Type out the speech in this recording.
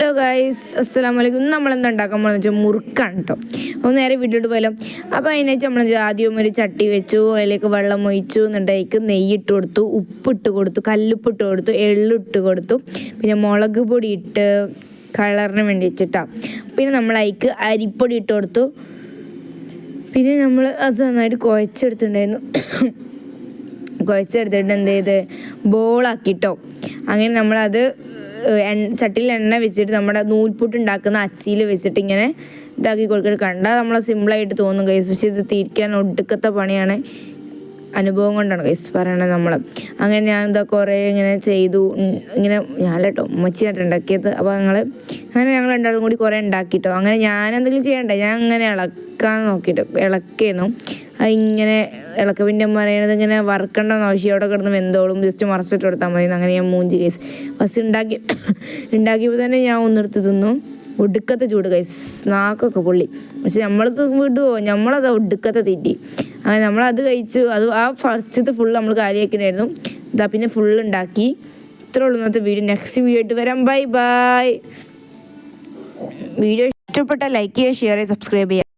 Hello guys, അസ്സലാമു അലൈക്കും. നമ്മളെന്താ ഉണ്ടാക്കാൻ പോകുന്നത് വെച്ചാൽ മുറുക്കാണ് കേട്ടോ. അപ്പോൾ നേരെ വീട്ടിലോട്ട് പോയാലോ. അപ്പോൾ അതിനകത്ത് നമ്മൾ ആദ്യം ഒരു ചട്ടി വെച്ചു, അതിലേക്ക് വെള്ളം ഒഴിച്ചു, എന്നിട്ടേക്ക് നെയ്യിട്ട് കൊടുത്തു, ഉപ്പിട്ട് കൊടുത്തു, കല്ലുപ്പിട്ട് കൊടുത്തു, എള്ളിട്ട് കൊടുത്തു, പിന്നെ മുളക് പൊടി ഇട്ട് കളറിന് വേണ്ടി വെച്ചിട്ടാ. പിന്നെ നമ്മൾ അതിലേക്ക് അരിപ്പൊടി ഇട്ട് കൊടുത്തു. പിന്നെ നമ്മൾ അത് നന്നായിട്ട് കുഴച്ചെടുത്തിട്ടുണ്ടായിരുന്നു. കുഴച്ചെടുത്തിട്ട് എന്ത് ചെയ്ത് ബോളാക്കിട്ടോ. അങ്ങനെ നമ്മളത് ചട്ടിയിൽ എണ്ണ വെച്ചിട്ട് നമ്മുടെ നൂൽപുട്ട് ഉണ്ടാക്കുന്ന അച്ചിയിൽ വെച്ചിട്ട് ഇങ്ങനെ ഇതാക്കി കൊടുക്കുക. കണ്ടാൽ നമ്മളെ സിമ്പിളായിട്ട് തോന്നും ഗൈസ്, പക്ഷെ ഇത് തിരിക്കാൻ ഒടുക്കത്തെ പണിയാണ്. അനുഭവം കൊണ്ടാണ് ഗൈസ് പറയണത് നമ്മൾ. അങ്ങനെ ഞാൻ എന്താ കുറേ ഇങ്ങനെ ചെയ്തു. ഇങ്ങനെ ഞാനല്ലോ ഉമ്മച്ചിയായിട്ട് ഉണ്ടാക്കിയത്. അപ്പോൾ ഞങ്ങൾ രണ്ടാളും കൂടി കുറേ ഉണ്ടാക്കിട്ടോ. അങ്ങനെ ഞാൻ എന്തെങ്കിലും ചെയ്യണ്ടേ, ഞാൻ അങ്ങനെ ഇളക്കാൻ നോക്കിയിട്ട് ഇളക്കായിരുന്നു. അതിങ്ങനെ പിന്നെ പറയണത് ഇങ്ങനെ വറുക്കണ്ടെന്ന് ആവശ്യം, അവിടെ കിടന്ന് വെന്തോളും, ജസ്റ്റ് മറച്ചിട്ട് കൊടുത്താൽ മതി. അങ്ങനെ ഞാൻ മൂഞ്ചി ഗൈസ്. ഫസ്റ്റ് ഉണ്ടാക്കിയപ്പോൾ തന്നെ ഞാൻ ഒന്നെടുത്ത് തിന്നു. ഒടുക്കത്തെ ചൂട് ഗൈസ്, നാക്കൊക്കെ പൊള്ളി. പക്ഷെ നമ്മളത് വിടുവോ, നമ്മളത് ഒടുക്കത്തെ തീറ്റി. അങ്ങനെ നമ്മളത് കഴിച്ചു. അത് ആ ഫസ്റ്റത്തെ ഫുള്ള് നമ്മൾ കാര്യമാക്കിയിട്ടുണ്ടായിരുന്നു. ഇതാ പിന്നെ ഫുള്ള് ഉണ്ടാക്കി. ഇത്രേ ഉള്ളൂ ഇന്നത്തെ വീഡിയോ. നെക്സ്റ്റ് വീഡിയോ ആയിട്ട് വരാം. Bye bye. വീഡിയോ ഇഷ്ടപ്പെട്ടാൽ ലൈക്ക് ചെയ്യുക, ഷെയർ ചെയ്യുക, സബ്സ്ക്രൈബ് ചെയ്യുക.